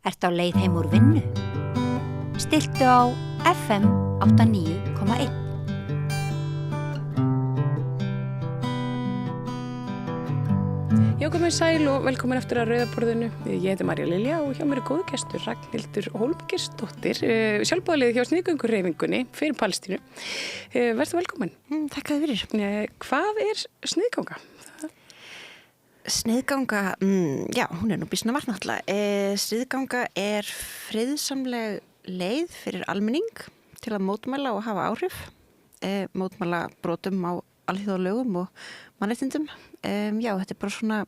Ertu á leið heim úr vinnu? Stilltu á FM 89,1. Já, komið sæl og velkomin eftir að Rauðaborðinu. Ég heiti Marja Lilja og hjá mér góðu gestur Ragnhildur Hólmgeirsdóttir, sjálfboðaliði hjá Sniðgönguhreyfingunni fyrir Palestínu. Vertu velkomin. Takk að þið fyrir. Hvað sniðganga? Sniðganga, já, hún nú býsna margt náttúrulega. Sniðganga friðsamleg leið fyrir almenning til að mótmæla og hafa áhrif. Mótmæla brotum á alþjóðalögum og mannréttindum. Já, þetta bara svona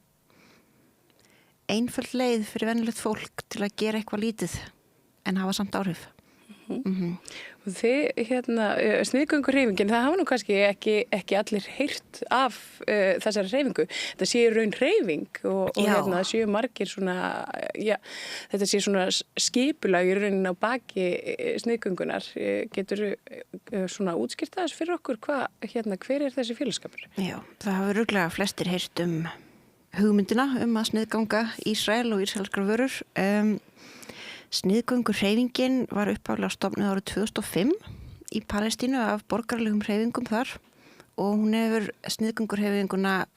einföld leið fyrir venjulegt fólk til að gera eitthvað lítið en hafa samt áhrif. Og þið, Sniðgönguhreyfingin, það hafa nú kannski ekki allir heyrt af þessari hreyfingu. Þetta sé raun hreyfing og séu margir svona, já, þetta sé svona skipulag í raunin á baki sniðgöngunar. Geturðu svona útskýrt það fyrir okkur hver þessi félagskapur? Já, það hafa örugglega flestir heyrt hugmyndina að sniðganga Ísrael og ísraelskar vörur. Sniðgönguhreyfingin var upphaflega stofnuð árið 2005 í Palestínu af borgaralegum hreyfingum þar og hún hefur sniðgönguhreyfinguna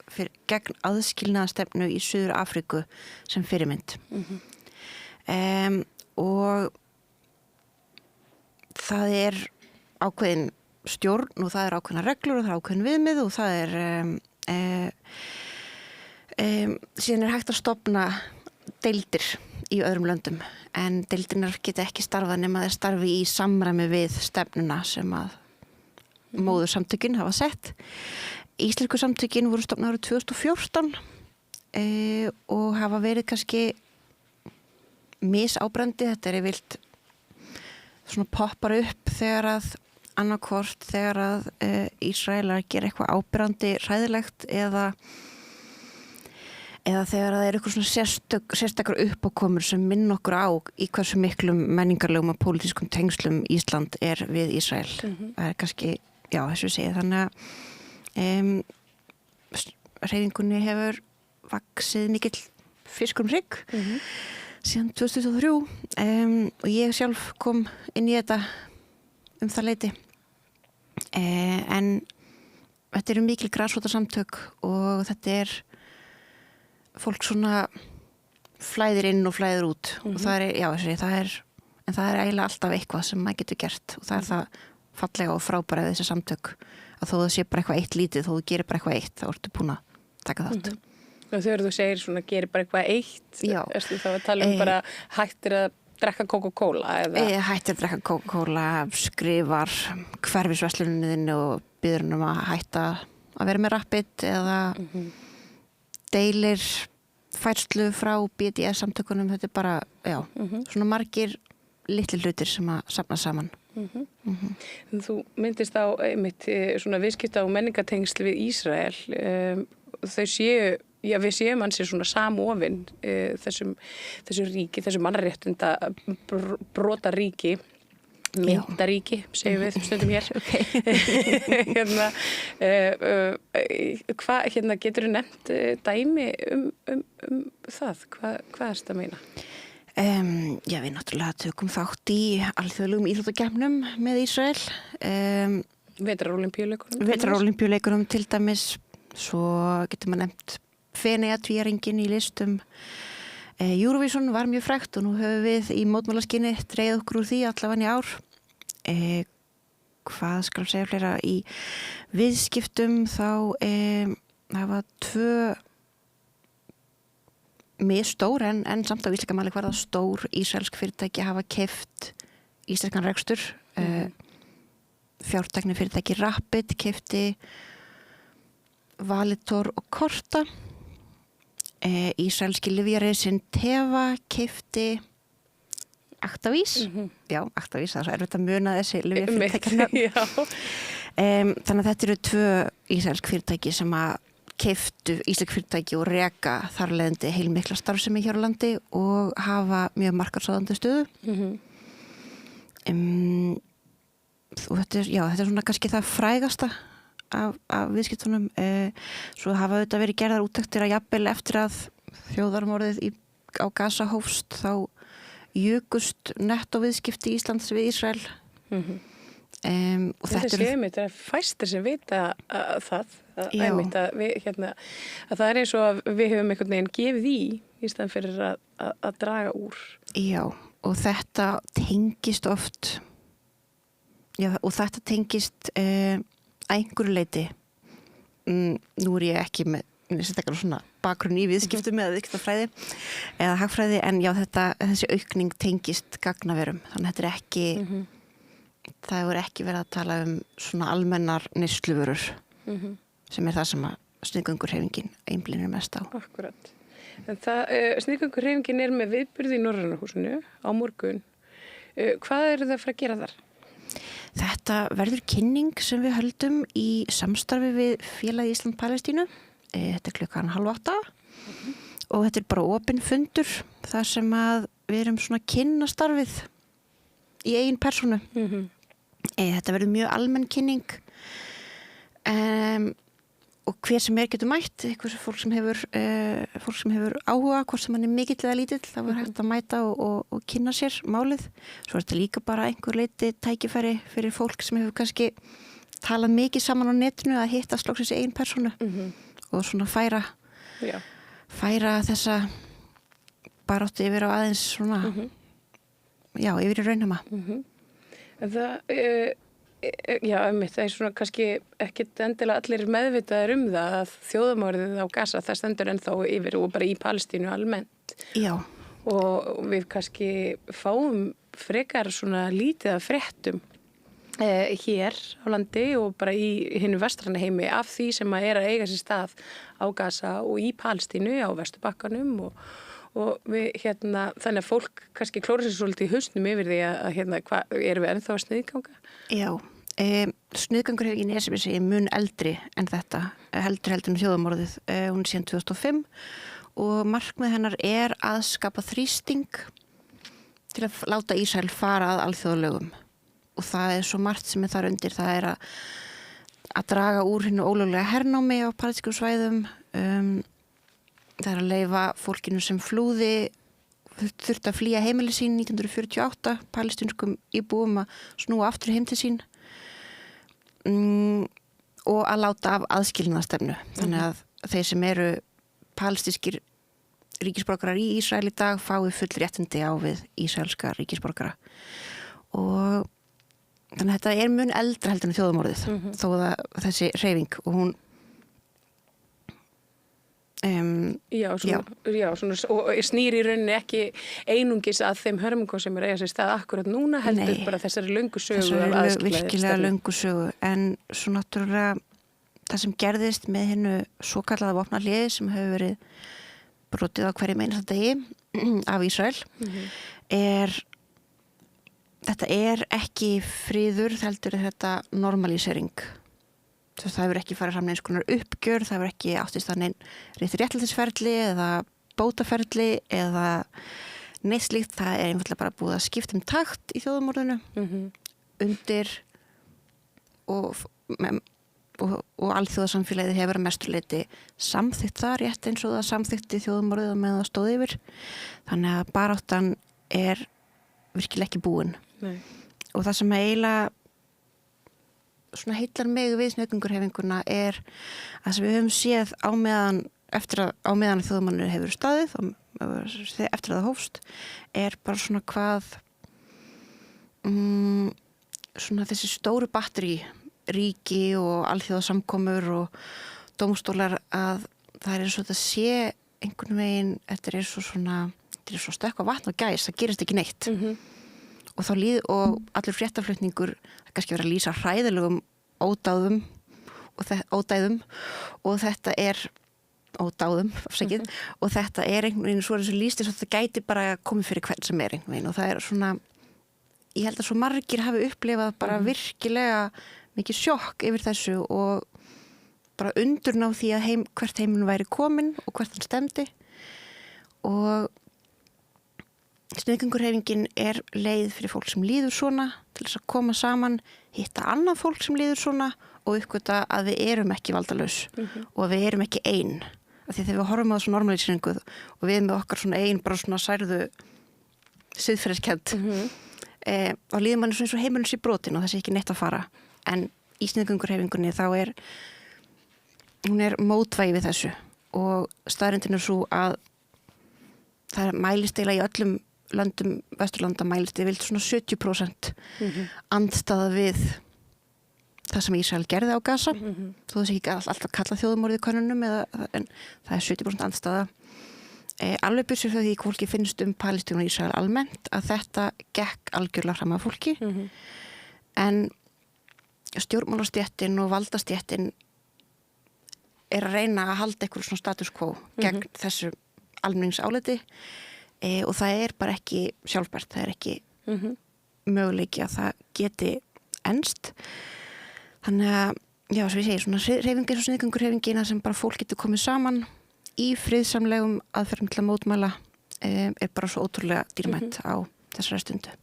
gegn aðskilnaðarstefnu í Suður Afríku sem fyrirmynd. Og það ákveðin stjórn og það ákveðna reglur og það ákveðin viðmið og það síðan hægt að stofna deildir í öðrum löndum en deildirnar geta ekki starfað nema þeir starfi í samræmi við stefnuna sem að móðursamtökin hafa sett. Íslensku samtökin voru stofnuð árið 2014 og hafa verið kannski misáberandi. Þetta yfirleitt svona poppar upp þegar að Ísraelar gera eitthvað áberandi hræðilegt eða þegar það eitthvað svona sérstakar uppákomur sem minn okkur á í hversu miklum menningarlegum og pólitískum tengslum Ísland við Ísrael. Það kannski, já, þessu segið. Þannig að hreyfingunni hefur vaxið mikill fiskur hrygg síðan 2023 og ég sjálf kom inn í þetta það leyti. En þetta mikil grasrótarsamtök og þetta fólk svona flæðir inn og flæðir út og það en það eiginlega alltaf eitthvað sem maður getur gert og það það fallega og frábæra við þessi samtök að þó það sé bara eitthvað eitt lítið, þó þú gerir bara eitthvað eitt þá ertu búin að taka þátt. Og þegar þú segir svona gerir bara eitthvað eitt, ertu þá að tala bara hættir að drekka Coca-Cola eða? Hættir að drekka Coca-Cola, skrifar hverfisversluninni og biður að hætta að vera með Rapid eða deilir færslu frá BDS-samtökunum. Þetta bara, svona margir litli hlutir sem að safna saman. Þú myndist á einmitt svona viðskipta og menningatengsl við Ísrael. Þau séu, við séum hann sér svona samofin þessu ríki, þessu mannréttinda brotaríki. Myndaríki, segjum við stundum hér. Geturðu nefnt dæmi það? Hvað þetta meina? Já, við náttúrulega tökum þátt í alþjóðlegum íþróttakeppnum með Ísrael. Vetrarólympíuleikunum til dæmis. Svo getur maður nefnt Feneyjatvíæringin í listum. Eurovision var mjög frægt og nú höfum við í mótmælaskinni dregið okkur úr því allavega í ár. Hvað skal segja fleira í viðskiptum þá hafa 2 misstór en samt á íslenska mælikvarða stór ísraelsk fyrirtæki hafa keypt íslenskan rekstur. Fjártækni fyrirtæki Rapid keypti Valitor og Korta. Ísraelski lyfjareisinn Teva keypti Actavis. Já, Actavis, það svo erfitt að muna þessi lyfjafyrirtækjanöfn. Þannig að þetta eru 2 ísraelsk fyrirtæki sem að keyptu íslensk fyrirtæki og reka þarleðandi heilmikla starfsemi hér á landi og hafa mjög markaðsráðandi stöðu. Og þetta er svona kannski það frægasta af viðskiptunum. Svo hafa þetta verið gerðar úttektir að jafnvel eftir að þjóðarmorðið á Gaza hófst þá jukust nettóviðskipti Íslands við Ísrael. Og þetta sé einmitt að fæstir sem vita það einmitt að það er eins og að við höfum einhvern veginn gefið í staðan fyrir að draga úr. Já, og þetta tengist oft og þetta tengist að einhverju leyti. Nú er ég ekki með svona bakgrunn í viðskiptum eða viðskiptafræði eða hagfræði, en já, þessi aukning tengist gagnaverum, þannig að þetta er ekki það er ekki verið að tala svona almennar neysluvörur sem það sem að sniðgöngurhreyfingin einblínir mest á. Akkurat. En sniðgöngurhreyfingin með viðburði í Norræna húsinu á morgun. Hvað eru það að fara að gera þar? Þetta verður kynning sem við höldum í samstarfi við Félagi Ísland-Palestínu. Þetta er 7:30 og þetta er bara opinn fundur þar sem að við erum svona kynna starfið í eigin persónu. Þetta verður mjög almenn kynning og hver sem getur mætt, fólk sem hefur áhuga, hvort sem hann er mikill eða lítill, það var hægt að mæta og kynna sér málið. Svo er þetta líka bara einhver leyti tækifæri fyrir fólk sem hefur kannski talað mikið saman á netinu að hitta slóksins í eigin persónu og svona færa þessa baráttu yfir á aðeins svona yfir í raunheima. En það er svona kannski ekkit endilega allir meðvitaðir það að þjóðamorðið á Gaza, það stendur ennþá yfir og bara í Palestínu almennt. Já. Og við kannski fáum frekar svona lítið af fréttum hér á landi og bara í hinu vestræna heimi af því sem að eiga sér stað á Gaza og í Palestínu á Vesturbakkanum og við þannig að fólk kannski klóra sér svolítið í hausnum yfir því að erum við ennþá að sniðganga? Já, sniðgangurhreyfingin sem ég segi mun eldri en þetta, heldur þjóðamorðið, hún er síðan 2005 og markmið hennar er að skapa þrýsting til að láta Ísrael fara að alþjóðalögum og það er svo margt sem þar undir, það er að draga úr hinu ólöglega hernámi á palestínskum svæðum, það er að leyfa fólkinu sem flúði þurfti að flýja heimili sín 1948, palestínskum íbúum að snúa aftur heim til sín og að láta af aðskilnaðarstefnu. Þannig að þeir sem eru palestínskir ríkisborgarar í Ísrael í dag fái full réttindi á við ísraelska ríkisborgara. Og þannig að þetta er mun eldra heldur en þjóðamorðið þó að þessi hreyfing og hún og snýr í rauninni ekki einungis að þeim hörmungum sem eiga sér stað akkurat núna, heldur bara þessari löngu sögu. Þessari virkilega löngu sögu, en svo náttúrulega það sem gerðist með hinnu svokallaða vopnahléi sem hefur verið brotið á hverjum einasta degi af Ísrael þetta er ekki friður, heldur þetta normalísering. Það hefur ekki farið fram eins konar uppgjör, það hefur ekki áttist þannig réttlætisferli eða bótaferli eða neitt slíkt, það er einfaldlega bara búið að skipta takt í þjóðamorðinu undir og alþjóðasamfélagið hefur að mestu leyti samþykkt það rétt eins og það samþykkti þjóðamorðið með það stóð yfir. Þannig að baráttan er virkilega ekki búin. Nei. Og það sem eiginlega svona heillar mig við sniðgöngurhreyfinguna er að sem við höfum séð á meðan þjóðamorðinu hefur staðið og eftir að það hófst er bara svona hvað svona þessi stóru batteri ríki og alþjóðasamkomur og dómstólar að það er eins og þetta sé einhvern veginn, þetta er svo stökkva vatn og gæs, það gerist ekki neitt og allir fréttaflutningur það kannski verið að lýsa hræðilegum ódæðum og þetta er ódáðum, afsækið og þetta er einhvern veginn svo lýst eins og þetta gæti bara komið fyrir hvern sem er einhvern veginn og það er svona, ég held að svo margir hafi upplifað bara virkilega mikið sjokk yfir þessu og bara undurna á því að hvert heiminn væri komin og hvert hann stemdi og sniðgöngurhreyfingin er leið fyrir fólk sem líður svona til þess að koma saman, hitta annað fólk sem líður svona og uppgöta að við erum ekki valdalaus og að við erum ekki ein. Af því þegar við horfum á þessu normalíseringu og við með okkar svona ein bara svona særðu siðferðiskend þá líður manni svona eins og heimurinn sé brotin og það sé ekki neitt að fara en í sniðgöngurhreyfingunni þá hún mótvægi við þessu og staðreyndin svo að það mælist eiginlega í öllum löndum Vesturlanda mælist vilt svona 70% andstaða við það sem Ísrael gerði á Gaza þó það sé ekki alltaf kalla þjóðumorðið í könnunum en það 70% andstaða alveg byrjur frá því fólki finnst Palestínu og Ísrael almennt að þetta gekk algjörlega fram af fólki en stjórnmálastéttin og valdastéttin að reyna að halda eitthvað svona status quo gegn þessu almenningsáliti og það bara ekki sjálfbært, það ekki möguleiki að það geti enst. Þannig að, já, svo ég segi, svona hreyfingin og sniðgöngurhreyfingina sem bara fólk getur komið saman í friðsamlegum aðferðum til að mótmæla bara svo ótrúlega dýrmætt á þessari stundu.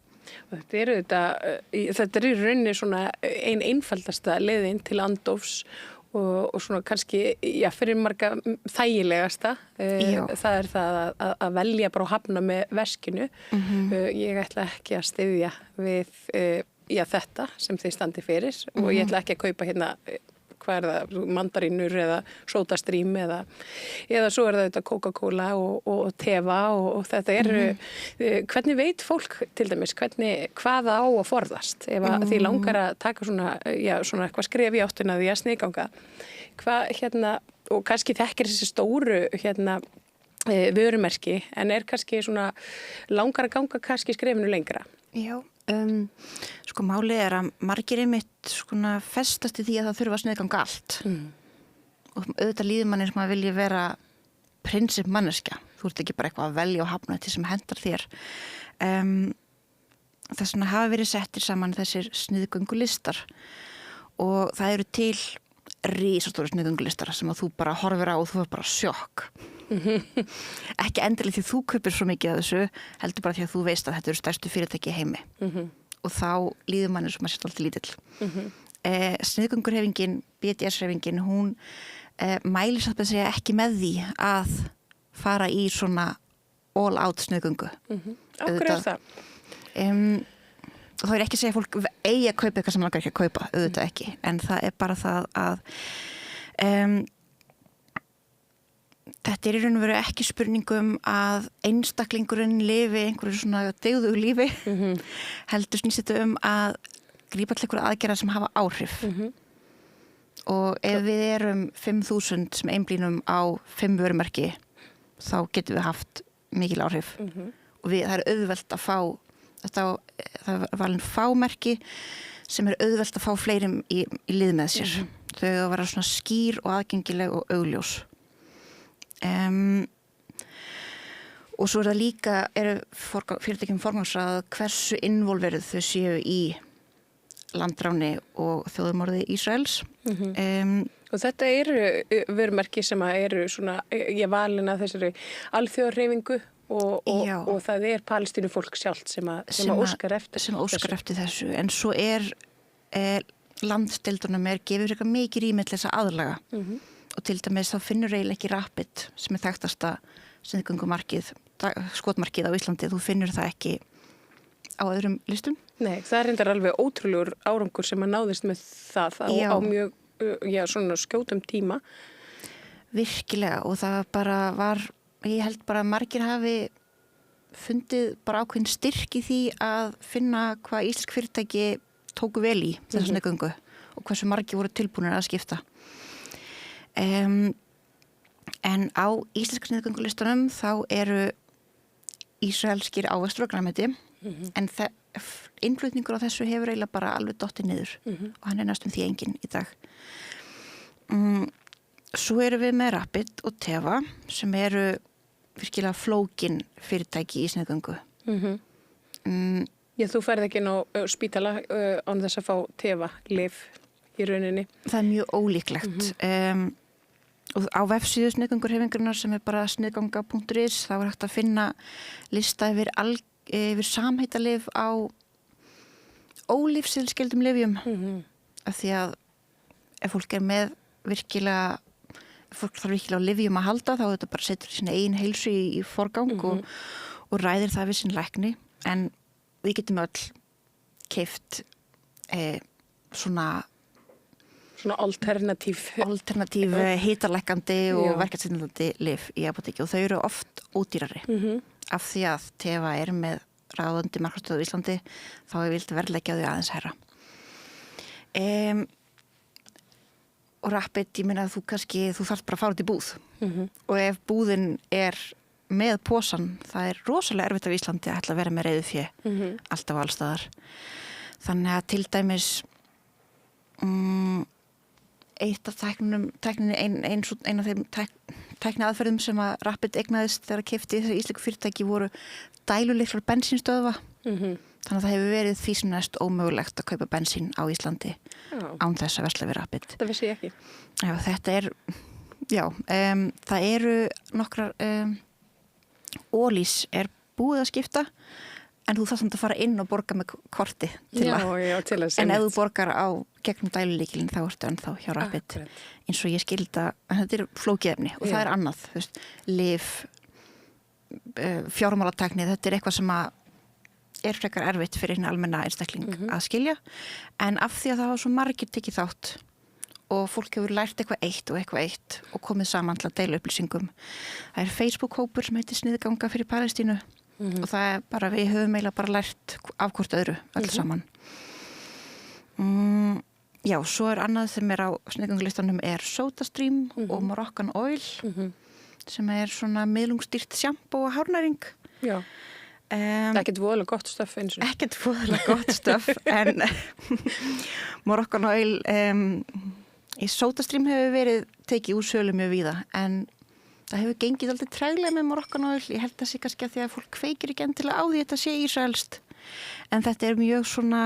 Og þetta í rauninni svona ein einfaldasta leiðin til andofs og svona kannski, já, fyrir marga þægilegasta. Það það að velja bara að hafna með veskinu. Ég ætla ekki að styðja við þetta sem þið standi fyrir og ég ætla ekki að kaupa hérna hvað það, mandarínur eða sótastrím eða svo það þetta Coca-Cola og Teva og þetta hvernig veit fólk til dæmis, hvað á að forðast ef því langar að taka svona eitthvað skref í áttina því að sniðganga og kannski þekkir þessi stóru vörumerki en kannski svona langar að ganga kannski skrefinu lengra. Já, sko málið að margir einmitt skona festast í því að það þurfa að sniðganga allt og auðvitað líður manni sem að vilja vera prinsip manneskja, þú ert ekki bara eitthvað að velja og hafna til sem hendar þér þess vegna hafa verið settir saman þessir sniðgöngulistar og það eru til risastóru sniðgöngulistar sem að þú bara horfir á og þú er bara sjokk ekki endilega því þú kaupir svo mikið af þessu, heldur bara því að þú veist að þetta eru stærstu fyrirtæki í heimi og þá líður manni sem að setja alltaf lítill sniðgöngurhreyfingin, BDS-hreyfingin hún mælir satt að segja ekki með því að fara í svona all out sniðgöngu Akkur það? Þá ekki að segja að fólk eigi að kaupa eitthvað sem langar ekki að kaupa, auðvitað ekki en það bara það að þetta í raun og veru ekki spurningum að einstaklingurinn lifi einhverju svona deyðu lífi heldur snýst þetta að grípa til einhverja aðgerða sem hafa áhrif og ef við erum 5.000 sem einblínum á 5 vörumerki þá getum við haft mikil áhrif og það auðvelt að fá það valin fámerki sem auðvelt að fá fleirum í lið með sér þau að vera svona skýr og aðgengileg og augljós og svo það líka fyrirtækjum forgangsrað hversu involverið þau séu í landráni og þjóðarmorði Ísraels og þetta vörumerki sem eru svona valin að þessari alþjóðarhreyfingu og það Palestínu fólk sjálft sem óskar eftir þessu en svo landstildunum gefur eitthvað mikið rými til þess að aðlaga og til dæmis þá finnur eiginlega ekki Rapid sem þekktasta sniðgöngumarkið, skotmarkið á Íslandi, þú finnur það ekki á öðrum listum. Nei, það reyndar alveg ótrúlegur árangur sem að náðist með það á mjög, svona skjótum tíma. Virkilega og það bara var, ég held bara að margir hafi fundið bara ákveðin styrk í því að finna hvað íslensk fyrirtæki tóku vel í þessa sniðgöngu og hversu margir voru tilbúinir að skipta. En á íslenska sniðgöngulistunum þá eru ísraelskir ávextir og grænmeti en innflutningur á þessu hefur eiginlega bara alveg dottið niður og hann næstum því enginn í dag. Svo erum við með Rapid og Teva sem eru virkilega flókin fyrirtæki í sniðgöngu. Já, þú færð ekki inn á spítala án þess að fá Teva-lyf í rauninni. Það mjög ólíklegt. Og á vefsíðu sniðgöngurhreyfingarinnar sem bara sniðganga.is þá hægt að finna lista yfir samheitalyf á ólífsýðilskyldum lyfjum af því að ef fólk með virkilega fólk þarf virkilega á lyfjum að halda þá þetta bara setur sína eigin heilsu í forgang og ræðir það við sín lækni en við getum öll keypt svona alternatív hitalækkandi og verkeftsindandi lyf í apóteki og þau eru oft ódýrari af því að Teva er með ráðandi markaðsstöð á Íslandi þá er vilt verðleggja þau aðeins herra. Og Rapid, ég meina að þú þarf bara að fara út í búð og ef búðin er með posan, það er rosalega erfitt af Íslandi að ætla að vera með reiðufé alltaf allstaðar. Þannig að til dæmis eitt af tækninni, ein af þeim tækniaðferðum sem að Rapid eignaðist þegar að keypti þessi íslensku fyrirtæki voru dælulyklar bensínstöðva. Þannig að það hefur verið því sem næst ómögulegt að kaupa bensín á Íslandi án þess að versla við Rapid. Þetta vissi ég ekki. Já, þetta er, það eru nokkrar, Ólís er búið að skipta en þú þarft að fara inn og borga með korti til að en ef þú borgar á gegnum dælulíkilin þá ertu ennþá hjá Rapid eins og ég skilda, en þetta er flókiðefni og það er annað, þú veist, lyf, fjármálatekni, þetta er eitthvað sem að er frekar erfitt fyrir hinn almenna einstakling að skilja, en af því að það hafa svo margir tekið þátt og fólk hefur lært eitthvað eitt og komið saman til að deila upplýsingum. Það er Facebook-hópur sem heitir Sniðganga fyrir Palestínu og það er bara, við höfum eiginlega bara lært af hvort öðru öll saman. Já, svo er annað sem er á sniðgangalistanum er SodaStream og Moroccan Oil sem er svona miðlungsstýrt sjampó og hárnæring. Já. Ekkert voðalega gott stöf eins og. Ekkert voðalega gott stöf en Moroccan Oil í SodaStream hefur verið tekið úr sölu mjög víða en það hefur gengið aldrei treglega með Moroccan Oil. Ég held að sé kannski að því að fólk kveikir ekki endilega á því þetta sé ísraelskt en þetta er mjög svona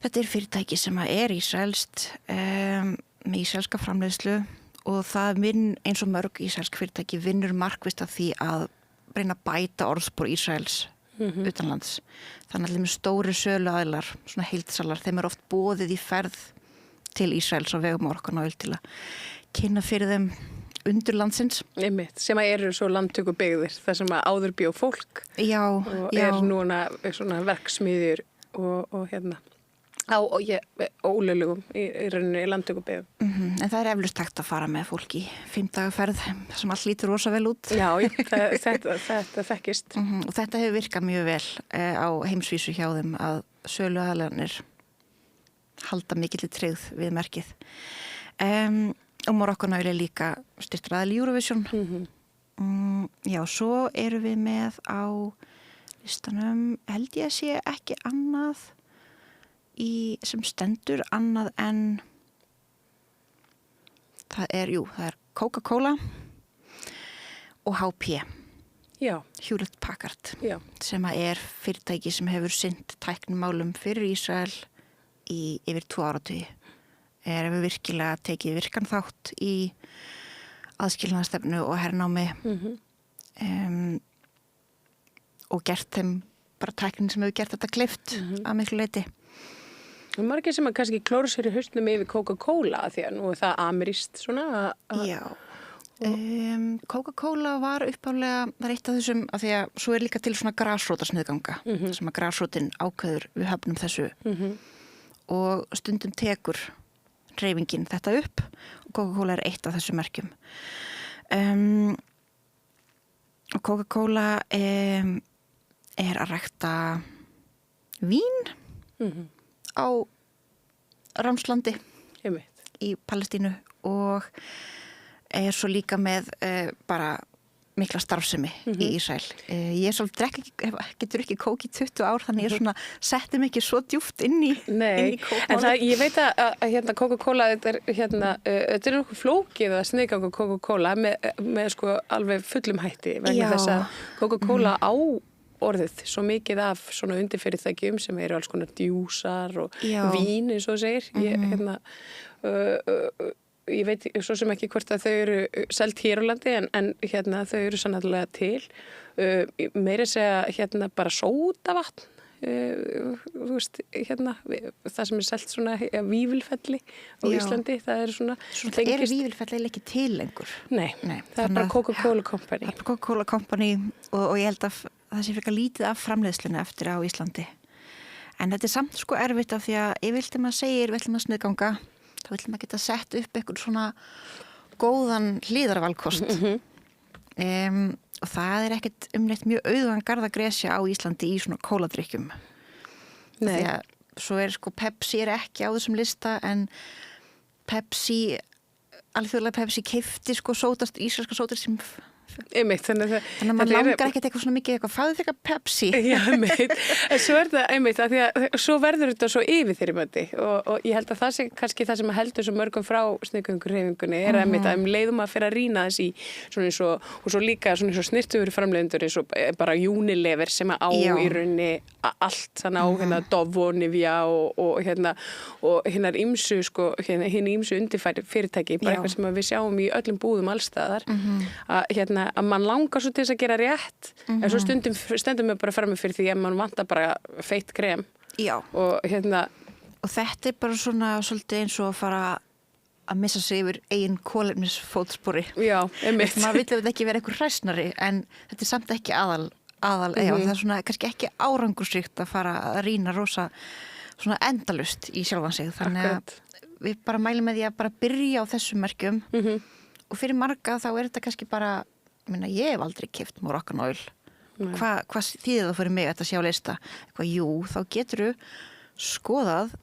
þetta er fyrirtæki sem er ísraelskt með ísraelska framleiðslu og það eins og mörg ísraelsk fyrirtæki vinnur markvisst af því að reyna að bæta orðspor Ísraels utanlands. Þannig að stóri söluaðilar, svona heildsalar, þeim er oft boðið í ferð til Ísraels á vegum Moroccan Oil til að kynna fyrir þeim undur landsins. Einmitt, sem að eru svo landtökubyggðir, þar sem að áður bjó fólk og er núna svona verksmiðjur og hérna á ólöglegum í rauninni í landtökubyggðum. En það er eflaust hægt að fara með fólk í 5 daga ferð sem allt lítur rosa vel út. Já, þetta þekkist. Og þetta hefur virkað mjög vel á heimsvísu hjá þeim að söluaðilarnir halda mikill tryggð við merkið. Og Moroccan Oil er líka styrktur aðili Eurovision. Já, svo erum við með á listanum, held ég að sé ekki annað sem stendur annað en það er Coca-Cola og HP. Já. Hewlett Packard. Já. Sem er fyrirtæki sem hefur sinnt tæknimálum fyrir Ísrael í yfir 2 áratugi. Hefur virkilega tekið virkan þátt í aðskilnaðarstefnu og hernámi og gert þeim bara tæknin sem hefur gert þetta kleift að miklu leyti. Og margir sem að kannski klóra sér í hausnum yfir Coca-Cola því að nú er það amerískt svona. Já. Coca-Cola var uppálega, það er eitt af þessum, af því að svo er líka til svona grasrótarsniðganga, sem að grasrótin ákveður við höfnum þessu og stundum tekur hreyfingin þetta upp og Coca-Cola er eitt af þessum merkjum. Og Coca-Cola er að rækta vín á Rámslandi í Palestínu og er svo líka með bara mikla starfsemi í Ísrael. Ég er svolítið getur ekki kók í 20 ár þannig ég svona setti mig ekki svo djúpt inn í kókmálum. En ég veit að hérna Coca-Cola þetta er nokkuð flókið að sniðganga Coca-Cola með sko alveg fullum hætti vegna þess að Coca-Cola á orðið svo mikið af svona undirfyrirtækjum sem eru alls konar djúsar og vín eins og segir. Ég veit svo sem ekki hvort að þau eru selt hér á landi en hérna þau eru sannarlega til. Meira segja hérna bara sódavatn þú veist, hérna, það sem selt svona Vífilfelli á Íslandi, það svona er Vífilfelli ekki til lengur? Nei, það er bara Coca-Cola Company. Það er bara Coca-Cola Company og ég held að það sé fyrir lítið af framleiðslunni eftir á Íslandi. En þetta er samt sko erfitt af því að yfirleitt maður segir, við ætlum að sniðganga, þá vill maður geta sett upp eitthvað svona góðan hlíðarvalkost. Og það er ekkert umleitt mjög auðvan garðagresja á Íslandi í svona kóladrykkjum. Því að svo sko Pepsi er ekki á þessum lista en Pepsi, alþjóðlega Pepsi keypti sko íslenska sódast sem Einmitt, þannig að maður langar ekkert eitthvað svona mikið fáðu þig eitthvað Pepsi. Já, einmitt. En svo það einmitt að því að svo verður þetta svo yfirþyrmandi og ég held að það sé kannski það sem heldur svo mörgum frá sniðgönguhreyfingunni einmitt að leiðum að fyrir að rýna þess í svona eins og svo líka svona eins og snirtugur framleiðendur eins og bara Unilever sem á í rauninni allt þannig á hérna Dove og Nivea og hinnar ýmsu sko hinn ýmsu undirfæri fyrirtæki bara eitthvað sem við sjáum í öllum búðum allstaðar að mann langar svo til þess að gera rétt en svo stundum við bara frammi fyrir því að mann vantar bara feitt krem og þetta er bara svona svolítið eins og að fara að missa sig yfir eigin kolefnisfótspori. Já, einmitt. Maður vill ekki vera einhver hræsnari en þetta er samt ekki aðal það er svona kannski ekki árangursríkt að fara að rýna rosa svona endalust í sjálfan sig þannig að við bara mælum með því að bara byrja á þessum merkjum og fyrir marga þá er þetta kannski bara ég hef aldrei keypt Moroccan Oil. Hvað þýðir það fyrir mig að þetta sé á lista? Jú, þá geturðu skoðað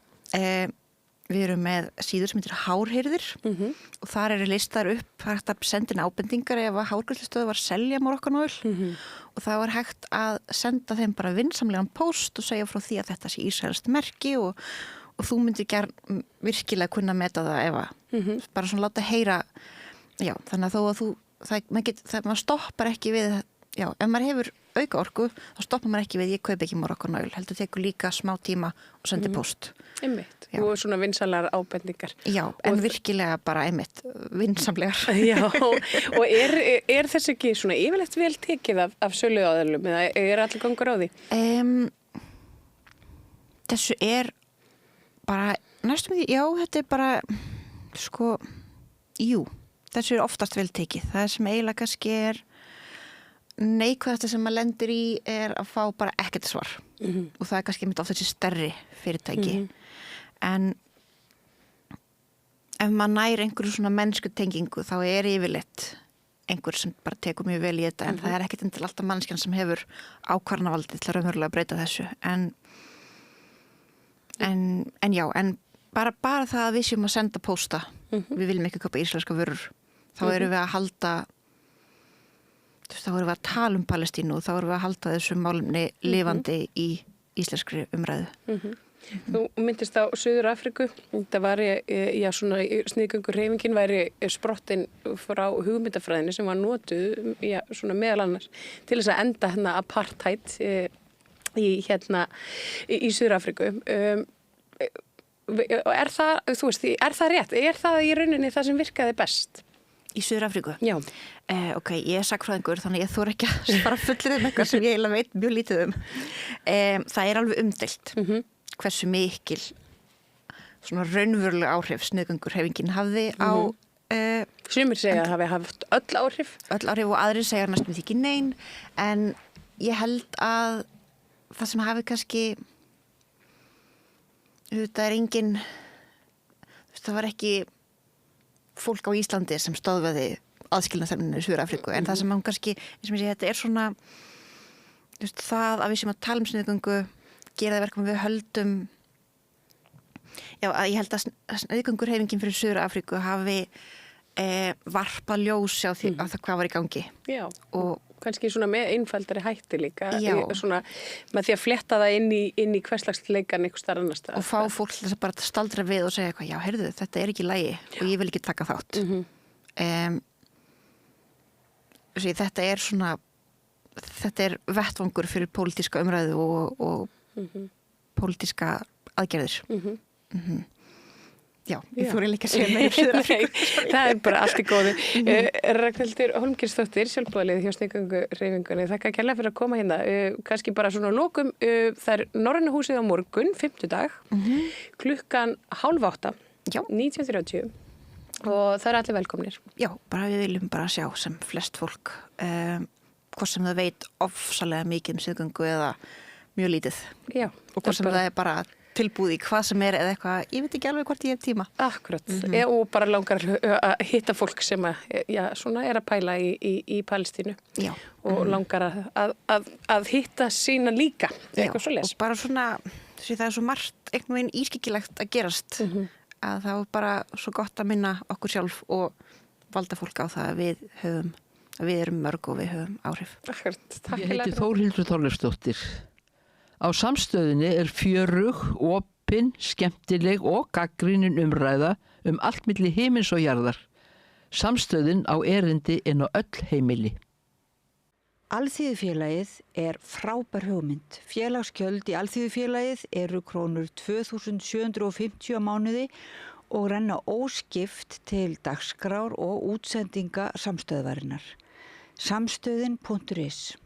við erum með síður sem heitir Hárheyrðir og þar eru listar upp hægt að senda inn ábendingar ef að hárgreiðslustöðvar selja Moroccan Oil og þá er hægt að senda þeim bara vinsamlegan post og segja frá því að þetta sé ísraelskt merki og þú myndir virkilega kunna meta það ef að bara svona láta heyra þannig að þó að maður stoppar ekki við ef maður hefur auka orku þá stoppar maður ekki við ég kaupi ekki Moroccan Oil heldur tekur líka smá tíma og sendir post. Einmitt, og svona vinsamlegar ábendingar. Já, en virkilega bara einmitt vinsamlegar. Já, og er þess ekki svona yfirleitt vel tekið af söluaðilum eða er allir gangur á því? Þessu er bara næstum því, þetta er bara sko, þessu er oftast vel tekið. Það sem eiginlega kannski er neikvæðasta sem maður lendir í er að fá bara ekkert svar og það er kannski mitt oft þessi stærri fyrirtæki en ef maður nær einhverju svona mennsku tengingu þá er yfirleitt einhver sem bara tekur mjög vel í þetta en það er ekkert endilega alltaf mannskjan sem hefur ákvarðanavaldið til að raunverulega breyta þessu en bara það að við séum að senda pósta við viljum ekki kaupa íslenska vörur þá erum við að halda þá erum við að tala um Palestínu og þá erum við að halda þessu málumni lifandi í íslenskri umræðu. Þú myndist á Suður Afríku, það var svona sniðgönguhreyfingin væri sprottin frá hugmyndafræðinu sem var notuð svona meðal annars til þess að enda hérna apartheid í Suður Afríku. Er það rétt? Er það í rauninni það sem virkaði best? Í Suður Afríku? Já. Ok, ég er sagfræðingur þannig ég þori ekki að fara fullir eitthvað sem ég eiginlega veit mjög lítið það er alveg umdeilt hversu mikil svona raunveruleg áhrif sniðgönguhreyfingin hafði á Sumir segja að hafi haft öll áhrif og aðrir segja næstum því ekki nein en ég held að það sem hafi kannski þetta er engin það var ekki fólk á Íslandi sem stóðveði aðskilnaðstefninu í Suður Afríku en það sem hann kannski, eins og ég segi, þetta er svona það að við sem að tala um sniðgöngu gera það verkum við höldum að ég held að sniðgönguhreyfingin fyrir Suður Afríku hafi varpað ljósi á því að það hvað var í gangi. Já, og kannski svona með einfaldari hætti líka svona með því að fletta það inn í hverslagsleikan einhver starf annars staðar. Og fá fólk þess að bara staldra við og segja eitthvað, heyrðu, þetta er ekki í lagi og ég vil ekki taka þátt. Þetta er svona þetta er vettvangur fyrir pólitíska umræðu og pólitíska aðgerðir. Já, ég þóri líka að segja meir Suður-Afríku. Það bara allt í góðu. Ragnhildur Hólmgeirsdóttir, sjálfboðaliði hjá Sniðgönguhreyfingunni. Þakka kærlega fyrir að koma hérna. Kannski bara svona lokum, það er Norræna húsið á morgun, 5. klukkan 7:30, 19:30 og það er allir velkomnir. Já, bara við viljum bara sjá sem flest fólk, hvort sem það veit ofsalega mikið sniðgöngu eða mjög lítið. Já. Og hvort sem það er bara tilbúð í hvað sem er eða eitthvað, ég veit ekki alveg hvort ég hef tíma. Akkurat, og bara langar að hitta fólk sem svona er að pæla í Palestínu. Já. Og langar að hitta sína líka, eitthvað svo les. Og bara svona, það er svo margt einhvern veginn ískikilegt að gerast, að það er bara svo gott að minna okkur sjálf og valda fólk á það að við erum mörg og við höfum áhrif. Akkurat, takk. Ég heiti Þórhildur Þorleifsdóttir. Á Samstöðinni er fjörug, opin, skemmtileg og gagnrýnin umræða allt milli himins og jarðar. Samstöðin á erindi inn á öll heimili. Alþýðufélagið er frábær hugmynd. Félagsgjöld í Alþýðufélagið eru krónur 2.750 á mánuði og renna óskipt til dagskrár og útsendinga samstöðvarinnar. Samstöðin.is